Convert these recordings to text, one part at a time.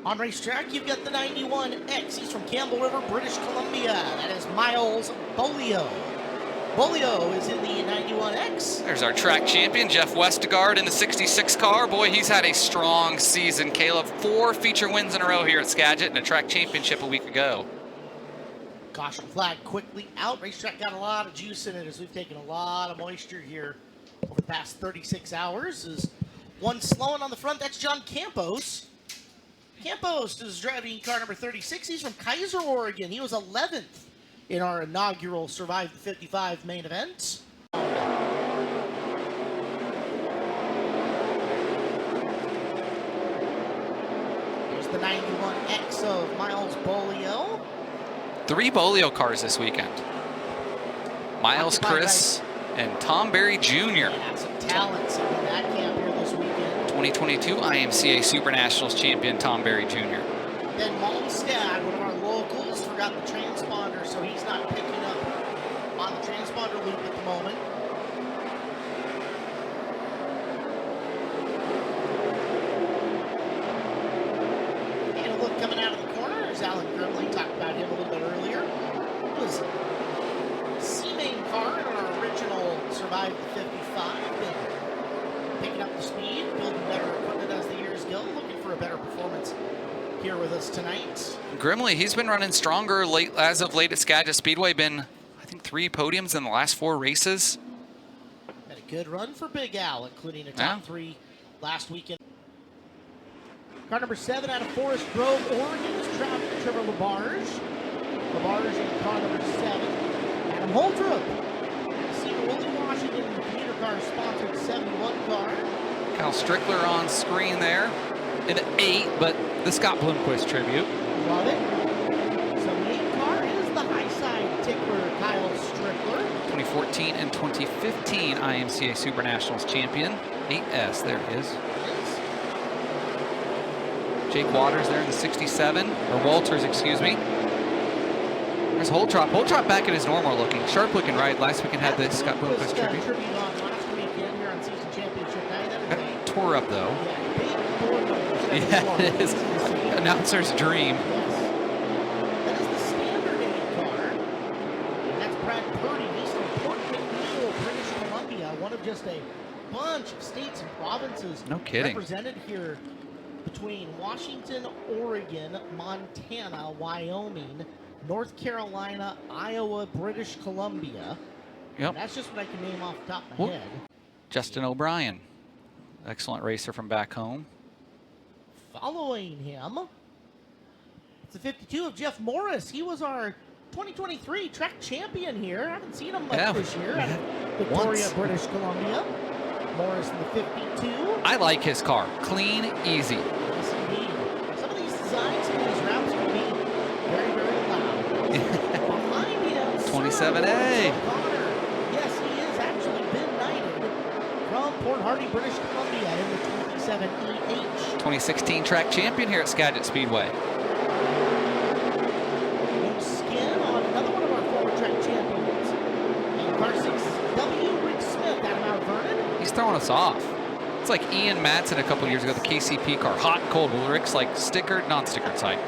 On racetrack, you've got the 91X. He's from Campbell River, British Columbia. That is Miles Bolio. Bolio is in the 91X. There's our track champion, Jeff Westergaard, in the 66 car. Boy, he's had a strong season. Caleb, 4 feature wins in a row here at Skagit and a track championship a week ago. Caution flag quickly out. Racetrack got a lot of juice in it as we've taken a lot of moisture here over the past 36 hours. Is one slowing on the front. That's John Campos. Campos is driving car number 36. He's from Kaiser, Oregon. He was 11th in our inaugural Survive the 55 main event. Here's the 91X of Miles Bolio. 3 Bolio cars this weekend. Miles, Chris, and Tom Berry Jr. Yeah, some talents in that camp here this weekend. 2022 IMCA Super Nationals champion Tom Berry Jr. Then Malmstad, one of our locals, forgot the transponder, so he's not picking up on the transponder loop at the moment. And a look coming out of the corner is Alan Grimley. Talked about him a little bit earlier. It was C-main car in our original Survive the 55. Been picking up the speed, building better equipment as the years go, looking for a better performance here with us tonight. Grimley, he's been running stronger as of late at Skagit Speedway. Been, I think, 3 podiums in the last 4 races. Had a good run for Big Al, including a top 3 last weekend. Car number 7 out of Forest Grove, Oregon is Trevor LaBarge. LaBarge in car number 7. Adam Holtrup. Cedar Woolley, Washington, in the commuter car sponsored 71 car. Kyle Strickler on screen there in 8, but the Scott Bloomquist tribute. Love it. So the 8 car is the high side tickler, Kyle Strickler. 2014 and 2015 IMCA Super Nationals champion. 8S, there it is. Jake Waters there in the 67, or Walters, excuse me. There's Holtrop. Holtrop back at his normal looking, sharp looking ride. Last weekend had the Scott Bloomquist tribute. Tribute on last weekend here on season championship night. That tore up though. Yeah, it is. Announcer's dream. Yes. That is the standard 8 car. And that's Brad Purdy. He's from Port McNeil, British Columbia. One of just a bunch of states and provinces represented here between Washington, Oregon, Montana, Wyoming, North Carolina, Iowa, British Columbia. Yep. That's just what I can name off the top of my head. Justin O'Brien, excellent racer from back home. Following him, it's the 52 of Jeff Morris. He was our 2023 track champion here. I haven't seen him much this year at Victoria, British Columbia. Morris in the 52. I like his car. Clean, easy. Yes, indeed. Some of these designs in these routes can be very, very loud. Behind him, 27A. Yes, he has actually been knighted from Port Hardy, British Columbia in the 27EH. 2016 track champion here at Skagit Speedway. New skin on another one of our former track champions. And car 6W, Rick Smith out of Mount Vernon. He's throwing us off. It's like Ian Madsen a couple years ago, the KCP car. Hot and cold. Well, Rick's like stickered, non-stickered side.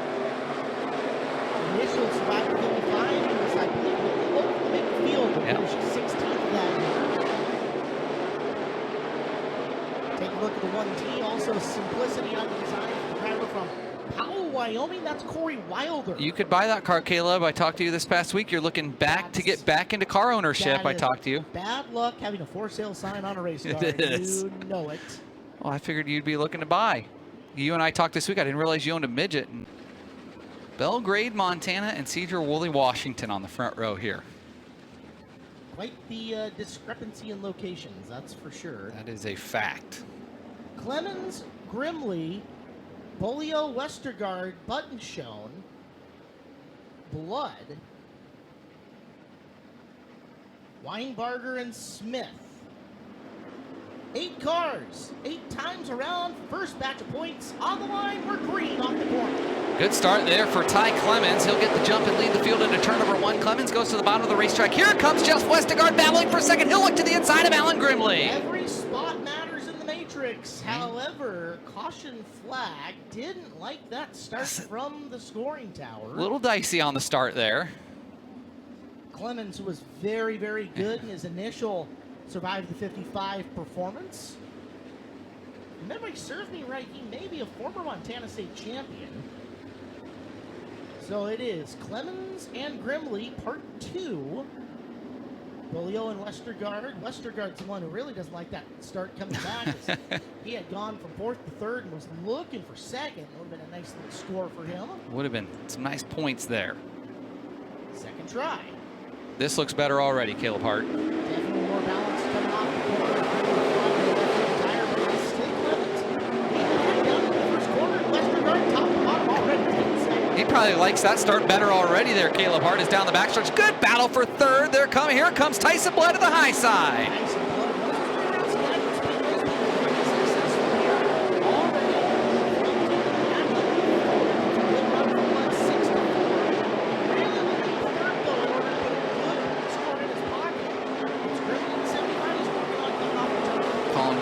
Initial Survivor 55, he was, I believe, local to make the field, but finished 16th that year. Take a look at the 1T, also simplicity on the design of the driver from Powell, Wyoming. That's Corey Wilder. You could buy that car, Caleb. I talked to you this past week. You're looking back to get back into car ownership. I talked to you. Bad luck having a for sale sign on a race car. It is. You know it. Well, I figured you'd be looking to buy. You and I talked this week. I didn't realize you owned a midget. And Belgrade, Montana, and Cedar Woolley, Washington on the front row here. Quite the discrepancy in locations, that's for sure. That is a fact. Clemens, Grimley, Bolio, Westergaard, Buttonshone, Blood, Weinbarger, and Smith. 8 cars, 8 times around. First batch of points on the line. We're green off the corner. Good start there for Ty Clemens. He'll get the jump and lead the field into turn number 1. Clemens goes to the bottom of the racetrack. Here comes Jeff Westergaard battling for second. He'll look to the inside of Alan Grimley. Every spot matters in the matrix. 6. However, caution flag didn't like that start from the scoring tower. A little dicey on the start there. Clemens was very, very good in his initial Survive the 55 performance. If memory serves me right, he may be a former Montana State champion. So it is Clemens and Grimley, part 2. Bolio and Westergaard. Westergaard's the one who really doesn't like that start coming back. He had gone from 4th to 3rd and was looking for 2nd. It would have been a nice little score for him. Would have been some nice points there. Second try. This looks better already, Caleb Hart. Definitely more balance coming off the corner. He probably likes that start better already there. Caleb Hart is down the backstretch. Good battle for 3rd. They're coming. Here comes Tyson Blood to the high side.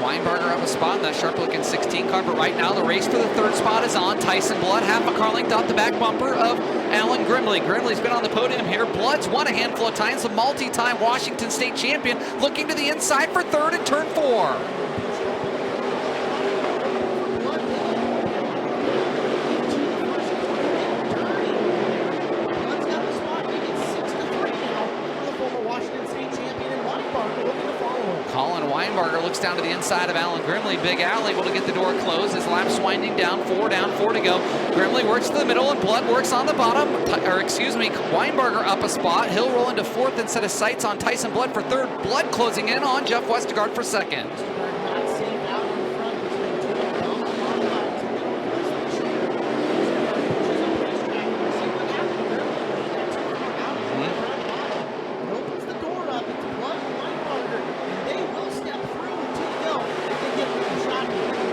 Weinberger up a spot in that sharp-looking 16 car, but right now the race for the 3rd spot is on. Tyson Blood, half a car length off the back bumper of Alan Grimley. Grimley's been on the podium here. Blood's won a handful of times, the multi-time Washington State champion, looking to the inside for 3rd in turn 4. Weinberger looks down to the inside of Alan Grimley. Big Al able to get the door closed. His lap's winding down, 4 to go. Grimley works to the middle and Blood works on the bottom. Weinberger up a spot. He'll roll into 4th and set his sights on Tyson Blood for 3rd. Blood closing in on Jeff Westergaard for 2nd.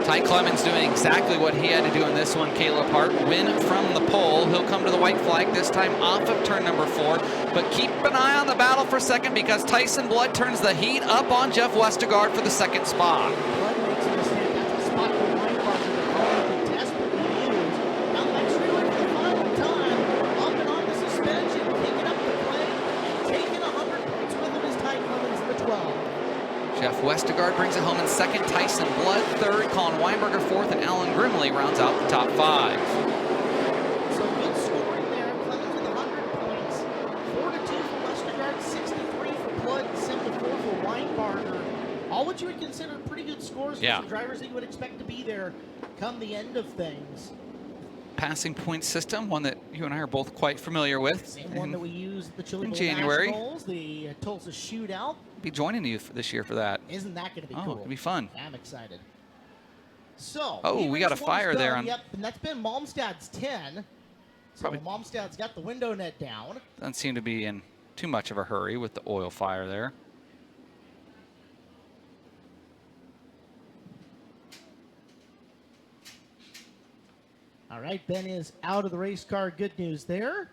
Ty Clemens doing exactly what he had to do in this one. Caleb Hart win from the pole. He'll come to the white flag, this time off of turn number 4. But keep an eye on the battle for 2nd because Tyson Blood turns the heat up on Jeff Westergaard for the 2nd spot. Blood makes a mistake. That's a spot for Weinberger to desperately use. Now the next relay for the final time. Up and on the suspension, picking up the play, and taking 100 points with him is Ty Clemens in the 12. Jeff Westergaard brings it home in 2nd. Tyson Blood 3rd. Colin Weinberger 4th. And Alan Grimley rounds out the top 5. So good scoring there. Clemens with 100 points. 4-2 for Westergaard. 6-3 for Blood. 7-4 for Weinberger. All what you would consider pretty good scores for some drivers that you would expect to be there come the end of things. Passing point system, one that you and I are both quite familiar with. Same one that we used at the Chili in Bowl January. Nationals, the Tulsa Shootout. Be joining you this year for that. Isn't that going to be cool? Oh, it's going to be fun. I'm excited. So, we got a fire there. Yep, and that's been Malmstad's 10. So Probably Malmstad's got the window net down. Doesn't seem to be in too much of a hurry with the oil fire there. All right, Ben is out of the race car. Good news there.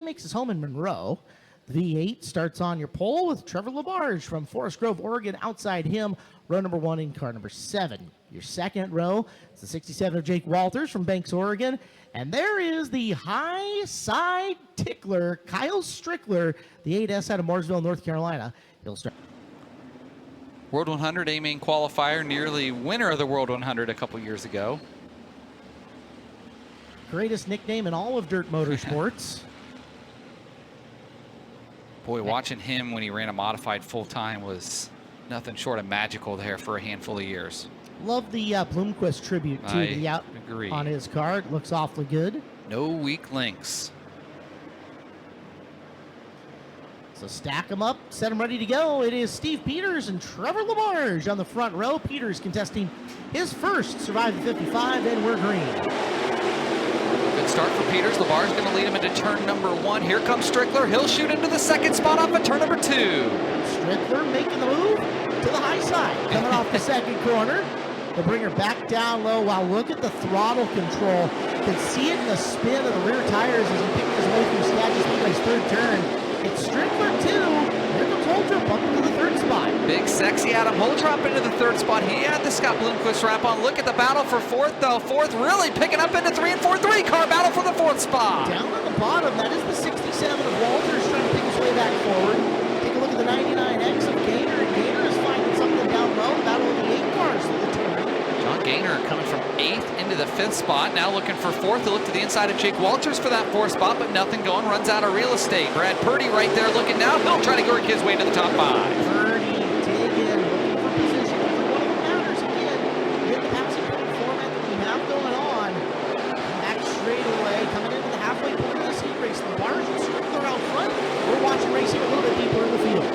Makes his home in Monroe. The V8 starts on your pole with Trevor Labarge from Forest Grove, Oregon. Outside him, row number 1 in car number 7. Your second row is the 67 of Jake Walters from Banks, Oregon. And there is the high side tickler, Kyle Strickler, the 8S out of Mooresville, North Carolina. He'll start. World 100 A-Main qualifier, nearly winner of the World 100 a couple years ago. Greatest nickname in all of dirt motorsports. Boy, watching him when he ran a modified full-time was nothing short of magical there for a handful of years. Love the Bloomquist tribute to the out on his car. It looks awfully good. No weak links. So stack them up, set them ready to go. It is Steve Peters and Trevor Labarge on the front row. Peters contesting his first Survive the 55, and we're green. Good start for Peters. LeBar's going to lead him into turn number 1. Here comes Strickler. He'll shoot into the second spot off at turn number 2. Strickler making the move to the high side. Coming off the second corner. They'll bring her back down low. Wow, look at the throttle control. You can see it in the spin of the rear tires as he picks his way through Skagit Speedway's third turn. It's Strickler 2. Here comes Holtrup up into the third spot. Big sexy Adam Holtrup into the third spot. He had the Scott Bloomquist wrap on. Look at the battle for fourth, though. Fourth really picking up into 3 and 4. 3-car battle for the fourth spot. Down on the bottom, that is the 67 of Walters trying to pick his way back forward. Take a look at the 99X of Gaynor, and Gaynor is finding something down low. The battle of the 8 cars through the turn. John Gaynor coming from 8th into the 5th spot. Now looking for 4th. He'll look to the inside of Jake Walters for that 4th spot, but nothing going. Runs out of real estate. Brad Purdy right there looking now. He'll try to work his way into the top 5. Purdy digging, looking for position. Every one of them matters again. In the passing point format that we have going on. Back straight away, coming into the halfway point of this heat race. The bars and Strickler out front. We're watching racing a little bit deeper in the field.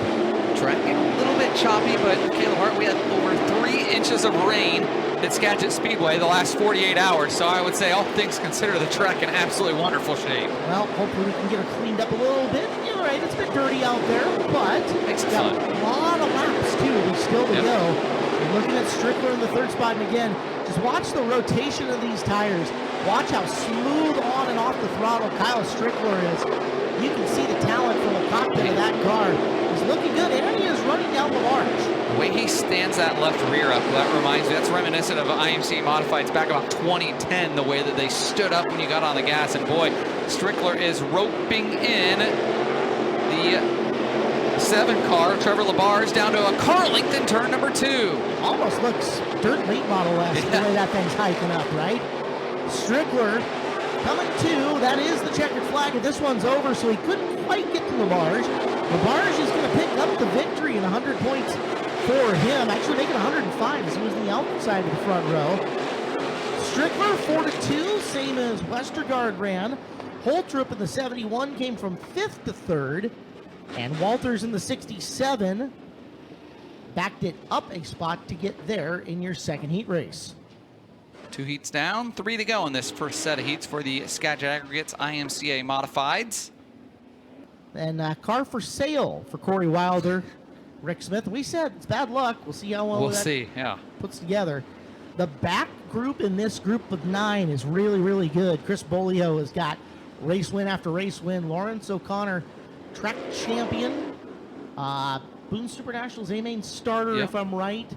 Track a little bit choppy, but Caleb Hart, we had over 3 inches of rain at Skagit Speedway the last 48 hours, so I would say all things considered, the track in absolutely wonderful shape. Well, hopefully we can get her cleaned up a little bit. You're right, it's a bit dirty out there, but makes it got fun. A lot of laps too, still to go. You're looking at Strickler in the third spot, and again, just watch the rotation of these tires. Watch how smooth on and off the throttle Kyle Strickler is. You can see the talent from the cockpit of that car. He's looking good, and he is running down the large. The way he stands that left rear up, that reminds me, that's reminiscent of IMCA Modifieds back about 2010, the way that they stood up when you got on the gas. And boy, Strickler is roping in the 7 car. Trevor LeBar's down to a car length in turn number 2. Almost looks dirt late model-esque the way that thing's hiking up, right? Strickler coming to, that is the checkered flag, and this one's over, so he couldn't quite get to LeBarge. LeBarge is going to pick up the victory in 100 points for him, actually making 105 as he was on the outside of the front row. Strickler 4-2, same as Westergaard ran. Holtrup in the 71 came from 5th to 3rd, and Walters in the 67 backed it up a spot to get there in your second heat race. 2 heats down, 3 to go in this first set of heats for the Skagit Aggregates IMCA Modifieds. And car for sale for Corey Wilder, Rick Smith. We said it's bad luck. We'll see how well we'll see. Yeah, puts together. The back group in this group of 9 is really, really good. Chris Bolio has got race win after race win. Lawrence O'Connor, track champion. Boone Super Nationals A-Main starter, if I'm right.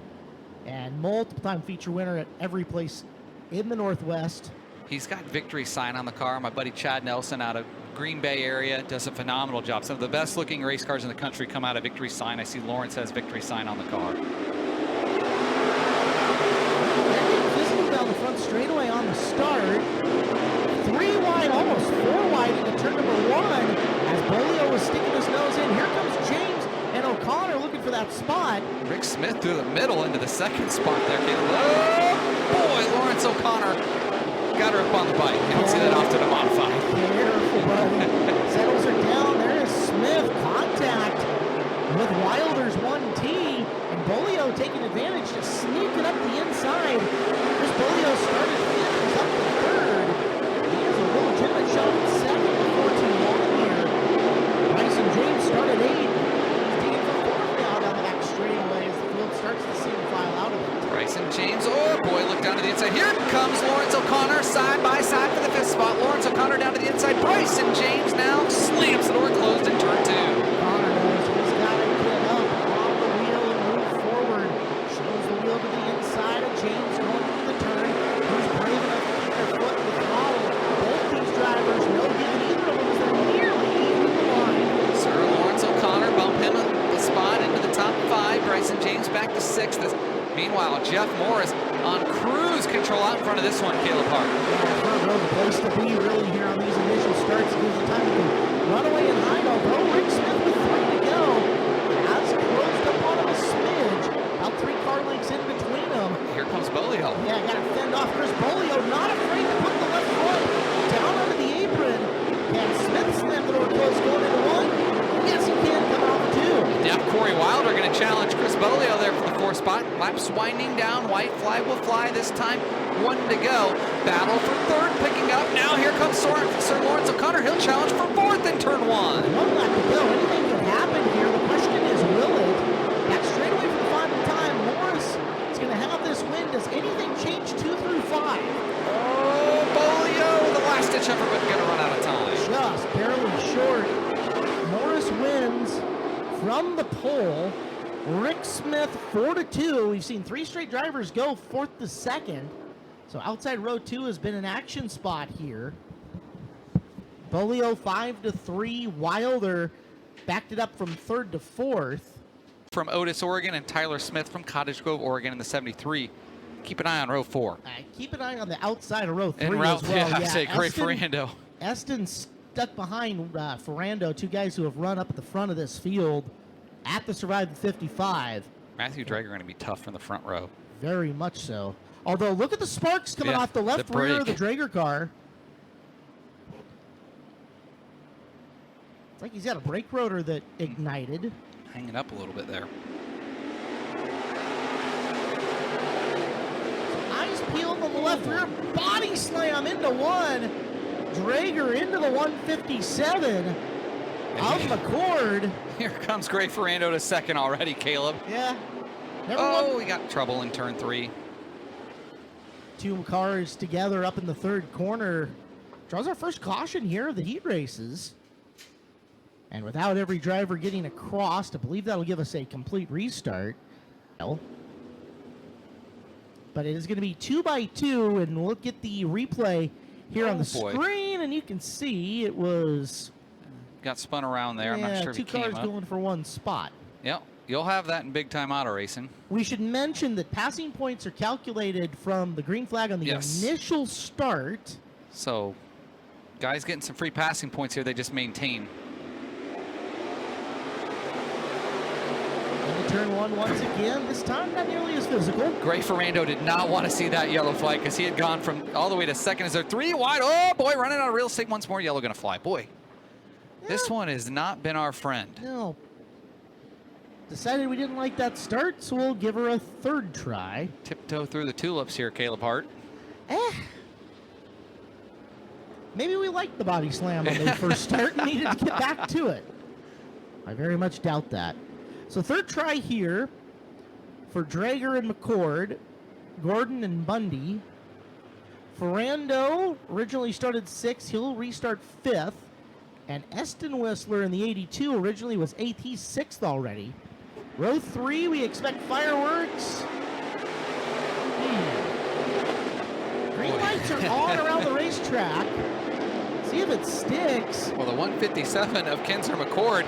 And multiple-time feature winner at every place in the Northwest. He's got victory sign on the car. My buddy Chad Nelson out of Green Bay area does a phenomenal job. Some of the best looking race cars in the country come out of victory sign. I see Lawrence has victory sign on the car. Physical down the front straightaway on the start. 3 wide, almost 4 wide into turn number 1 as Bolio was sticking his nose in. Here comes James and O'Connor looking for that spot. Rick Smith through the middle into the second spot there. Oh boy, Lawrence O'Connor got her up on the bike. You don't see that often in Modified. Careful, buddy. Settles her down. There is Smith. Contact with Wilder's 1T. And Bolio taking advantage, just sneaking up the inside. Chris Bolio started 5th. He's up to 3rd. He has a legitimate shot at 2nd before too long here. Bryson James started 8th. He's digging for 4th now down the back straightaway as the field starts to single file out of it. Bryson James, oh boy, look down to the inside. Here comes Lawrence O'Connor, side by side for the 5th spot. Lawrence O'Connor down to the inside. Bryson James now slams the door closed in turn 2. O'Connor knows he's got to get up on the wheel and move forward. Shows the wheel to the inside of James going through the turn. Who's brave enough to keep their foot in the throttle? Both these drivers, no giving either of them as they're nearly even the line. Sir Lawrence O'Connor bump him a spot into the top 5. Bryson James back to 6th. Meanwhile, Jeff Morris on cruise control out in front of this one, Caleb Hart. Yeah, front row, the place to be really here on these initial starts. Gives the time to run away and hide, although Rick Smith with 3 to go has closed up on him a smidge. About 3 car lengths in between them. Here comes Bolio. Yeah, got to fend off Chris Bolio, not afraid to put the left foot down under the apron. Can Smith slam the door closed going into 1? Yes, he can, coming off 2. Now Corey Wilder going to challenge Chris Bolio there for the 4th 4 spot. Laps winding down. White flag will fly this time. 1 to go. Battle for 3rd picking up. Now here comes Sir Lawrence O'Connor. He'll challenge for 4th in turn 1. 1 lap to go. Anything can happen here. The question is, will it? Back straight away from final time. Morris is going to have this win. Does anything change 2 through 5? Oh, Bolio, the last-ditch effort, but going to run out of time. Just barely short. Morris wins from the pole. Rick Smith 4-2. We've seen 3 straight drivers go 4th to 2nd. So outside row 2 has been an action spot here. Bolio 5-3. Wilder backed it up from 3rd to 4th. From Otis, Oregon, and Tyler Smith from Cottage Grove, Oregon in the 73. Keep an eye on row 4. Keep an eye on the outside of row 3 and route, as well. Yeah, I say great Ferrando. Eston stuck behind Ferrando, 2 guys who have run up at the front of this field at the Survive the 55. Matthew Drager going to be tough from the front row. Very much so. Although, look at the sparks coming off the left rear of the Drager car. It's like he's got a brake rotor that ignited. Hanging up a little bit there. Eyes peeled on the left rear. Body slam into 1. Drager into the 157 of McCord. Here comes Gray Ferrando to 2nd already, Caleb. Yeah. We got trouble in turn 3. 2 cars together up in the 3rd corner. Draws our first caution here of the heat races. And without every driver getting across, I believe that'll give us a complete restart. But it is going to be 2 by 2, and we'll get the replay here on the screen, and you can see it was... Got spun around there. I'm not sure if he came up. 2 cars going for 1 spot. Yep, you'll have that in big-time auto racing. We should mention that passing points are calculated from the green flag on the initial start. So, guys getting some free passing points here, they just maintain. Into turn 1 once again, this time not nearly as physical. Gray Ferrando did not want to see that yellow flag because he had gone from all the way to 2nd. Is there 3 wide? Oh, boy, running out of real estate once more. Yellow going to fly. Boy. This one has not been our friend. No. Decided we didn't like that start, so we'll give her a 3rd try. Tiptoe through the tulips here, Caleb Hart. Maybe we liked the body slam when they first start and needed to get back to it. I very much doubt that. So 3rd try here for Drager and McCord, Gordon and Bundy. Ferrando originally started 6th. He'll restart 5th. And Eston Whistler in the 82 originally was 8th. He's 6th already. Row 3, we expect fireworks. Green lights are on around the racetrack. See if it sticks. Well, the 157 of Kinser McCord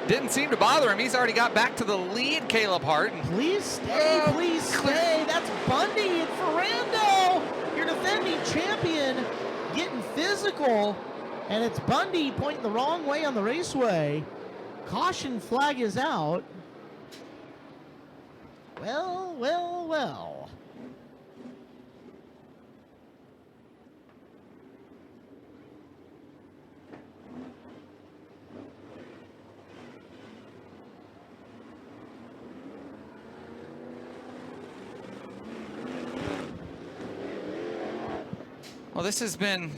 didn't seem to bother him. He's already got back to the lead, Caleb Hart. Please stay, please stay. That's Bundy and Ferrando, your defending champion, getting physical. And it's Bundy pointing the wrong way on the raceway. Caution flag is out. Well, well, well. Well, this has been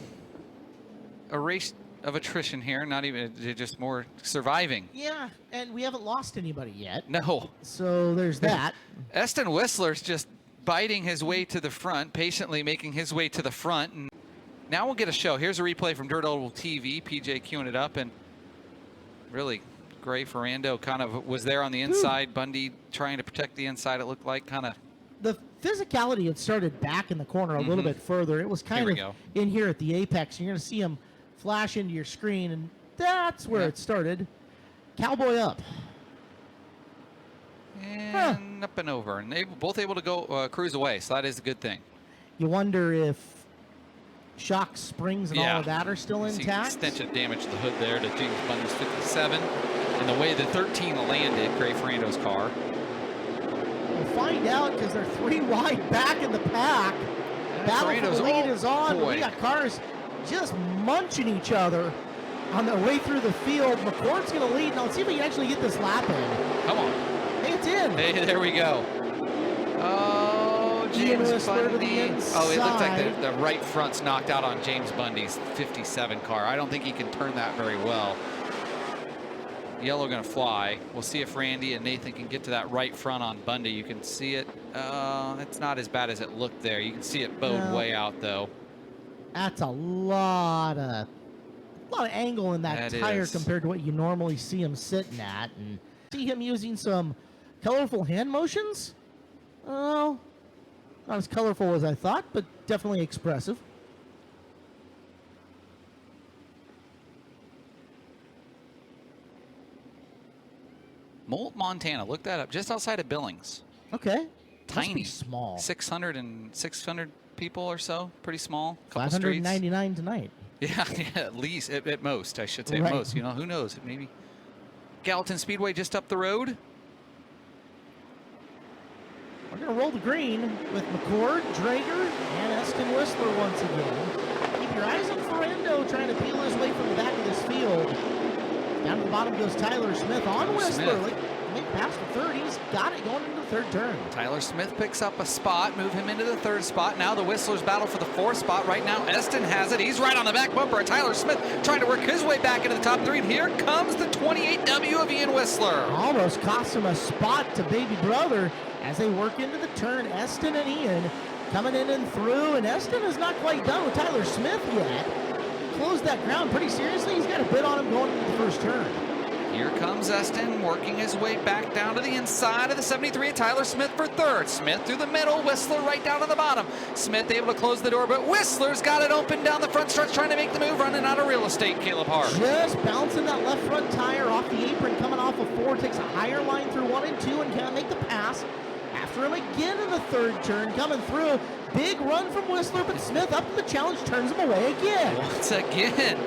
a race of attrition here, not even just more surviving. Yeah, and we haven't lost anybody yet. No. So there's that. Eston Whistler's just biting his way to the front, patiently making his way to the front. And now we'll get a show. Here's a replay from Dirt Oval TV. PJ queuing it up, and really, Gray Ferrando kind of was there on the inside. Bundy trying to protect the inside, it looked like, kind of. The physicality had started back in the corner a little bit further. It was kind of in here at the apex. You're going to see him flash into your screen, and that's where it started. Cowboy up. And up and over. And they were both able to go cruise away, so that is a good thing. You wonder if shock springs and all of that are still intact. Extensive damage to the hood there to James Bundy's 57. And the way the 13 landed, Gray Ferrando's car. We'll find out because they're 3 wide back in the pack. Battle for the lead is on. We got cars just munching each other on their way through the field. McCord's going to lead. Now let's see if we can actually get this lap in. Come on. Hey, it's in. Hey, there we go. Oh, Ian James Whistler to the Bundy. inside. Oh, it looks like the right front's knocked out on James Bundy's 57 car. I don't think he can turn that very well. Yellow going to fly. We'll see if Randy and Nathan can get to that right front on Bundy. You can see it. It's not as bad as it looked there. You can see it bowed way out, though. That's a lot of angle in that tire compared to what you normally see him sitting at. And see him using some colorful hand motions. Oh, not as colorful as I thought, but definitely expressive. Molt, Montana. Look that up. Just outside of Billings. Okay. Tiny. Small. 600 people or so. Pretty small. 599 tonight. Yeah, at least. At most, I should say. At most. You know, who knows? Maybe. Gallatin Speedway just up the road. We're going to roll the green with McCord, Drager, and Eston Whistler once again. Keep your eyes on Ferrando trying to peel his way from the back of this field. Down to the bottom goes Tyler Smith on Whistler. Make past the 30s. Got it going into the third turn. Tyler Smith picks up a spot, move him into the third spot. Now the Whistlers battle for the fourth spot. Right now, Eston has it. He's right on the back bumper. Tyler Smith trying to work his way back into the top three. And here comes the 28W of Ian Whistler. Almost cost him a spot to baby brother as they work into the turn. Eston and Ian coming in and through. And Eston is not quite done with Tyler Smith yet. Closed that ground pretty seriously. He's got a bit on him going into the first turn. Here comes Eston working his way back down to the inside of the 73. Tyler Smith for third. Smith through the middle. Whistler right down to the bottom. Smith able to close the door, but Whistler's got it open down the front stretch, trying to make the move, running out of real estate. Caleb Hart. Just bouncing that left front tire off the apron, coming off of 4, takes a higher line through 1 and 2 and can't make the pass. After him again in the third turn, coming through. Big run from Whistler, but Smith up to the challenge, turns him away again. Once again.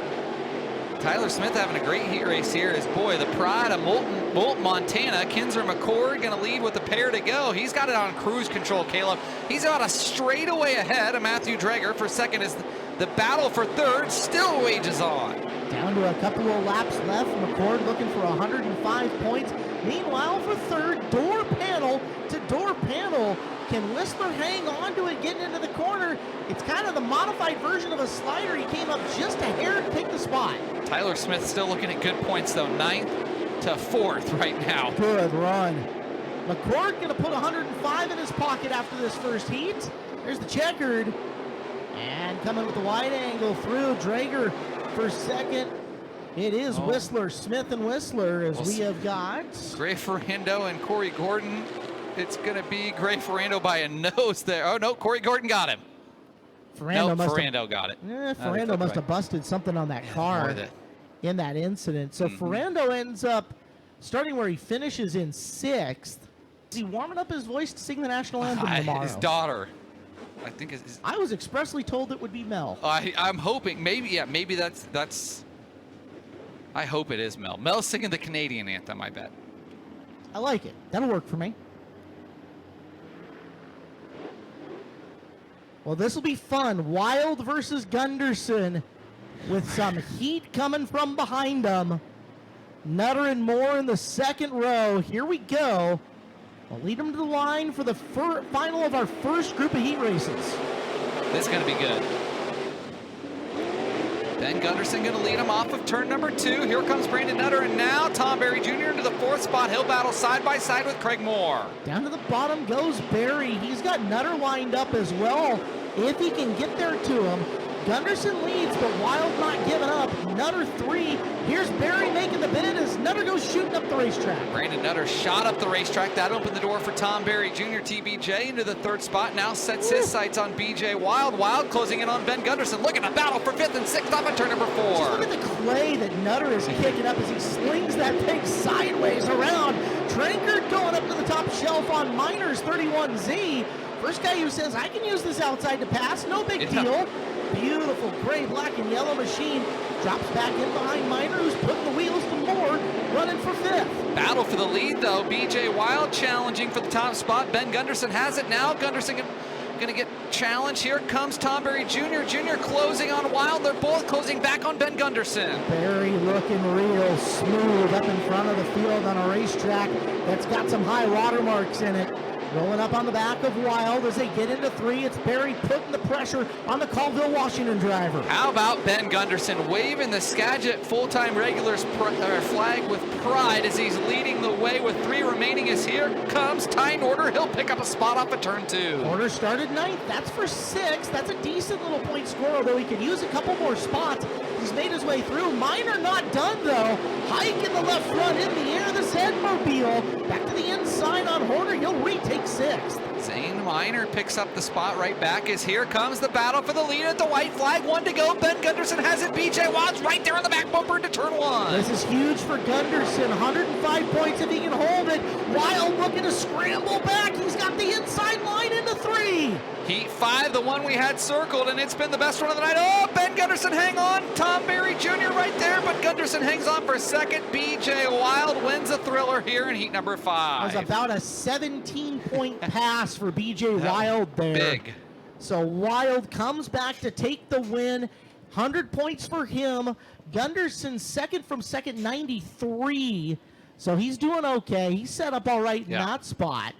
Tyler Smith having a great heat race here. Is boy, the pride of Molt, Montana. Kinzer McCord going to lead with a pair to go. He's got it on cruise control, Caleb. He's about a straightaway ahead of Matthew Drager for second as the battle for third still wages on. Down to a couple of laps left. McCord looking for 105 points. Meanwhile, for third, door panel to door panel. Can Whistler hang on to it getting into the corner? It's kind of the modified version of a slider. He came up just a hair to take the spot. Tyler Smith still looking at good points, though. 9th to 4th right now. Good run. McCord going to put 105 in his pocket after this first heat. There's the checkered. And coming with the wide angle through. Drager for second. It is Whistler, Smith and Whistler as we have got Gray Ferrando and Corey Gordon. It's going to be Gray Ferrando by a nose there. Oh, no, Corey Gordon got him. Ferrando got it. Ferrando must have busted something on that car in that incident. So Ferrando ends up starting where he finishes in 6th. Is he warming up his voice to sing the national anthem tomorrow? His daughter. I think I was expressly told it would be Mel. I'm hoping. Maybe that's I hope it is Mel. Mel's singing the Canadian anthem, I bet. I like it. That'll work for me. Well, this will be fun. Wild versus Gunderson with some heat coming from behind them. Nutter and Moore in the second row. Here we go. We'll lead them to the line for the final of our first group of heat races. This is going to be good. Ben Gunderson going to lead him off of turn number 2. Here comes Brandon Nutter, and now Tom Berry Jr. into the 4th spot. He'll battle side by side with Craig Moore. Down to the bottom goes Berry. He's got Nutter lined up as well. If he can get there to him. Gunderson leads, but Wild not giving up. Nutter 3. Here's Berry making the bid as Nutter goes shooting up the racetrack. Brandon Nutter shot up the racetrack. That opened the door for Tom Berry Jr. TBJ into the 3rd spot. Now sets his sights on BJ Wild. Wild closing in on Ben Gunderson. Looking to battle for 5th and 6th off at turn number 4. Just look at the clay that Nutter is kicking up as he slings that thing sideways around. Trankard going up to the top shelf on Miners 31Z. First guy who says, I can use this outside to pass. No big deal. Beautiful gray, black, and yellow machine. Drops back in behind Miner, who's putting the wheels to Moore, running for 5th. Battle for the lead, though. BJ Wild challenging for the top spot. Ben Gunderson has it now. Gunderson going to get challenged. Here comes Tom Berry Jr. Jr. closing on Wild. They're both closing back on Ben Gunderson. Berry looking real smooth up in front of the field on a racetrack that's got some high watermarks in it. Rolling up on the back of Wild as they get into 3. It's Barry putting the pressure on the Colville, Washington driver. How about Ben Gunderson waving the Skagit full-time regulars flag with pride as he's leading the way with 3 remaining, as here comes Ty Norder. He'll pick up a spot off of turn 2. Norder started 9th. That's for 6. That's a decent little point score, although he could use a couple more spots. He's made his way through. Miner not done, though. Hike in the left front, in the air, this Edmobile. Back to the inside on Horner. He'll retake 6th. Zane Miner picks up the spot right back as here comes the battle for the lead at the white flag. 1 to go. Ben Gunderson has it. BJ Wild's right there on the back bumper into turn 1. This is huge for Gunderson. 105 points if he can hold it. Wild looking to scramble back. He's got the inside line into 3. Heat 5, the one we had circled, and it's been the best one of the night. Oh, Ben Gunderson, hang on. Tom Berry Jr. right there, but Gunderson hangs on for second. BJ Wild wins a thriller here in heat number 5. That was about a 17-point pass for BJ Wild there. Big. So Wild comes back to take the win. 100 points for him. Gunderson second from second, 93. So he's doing okay. He's set up all right in that spot.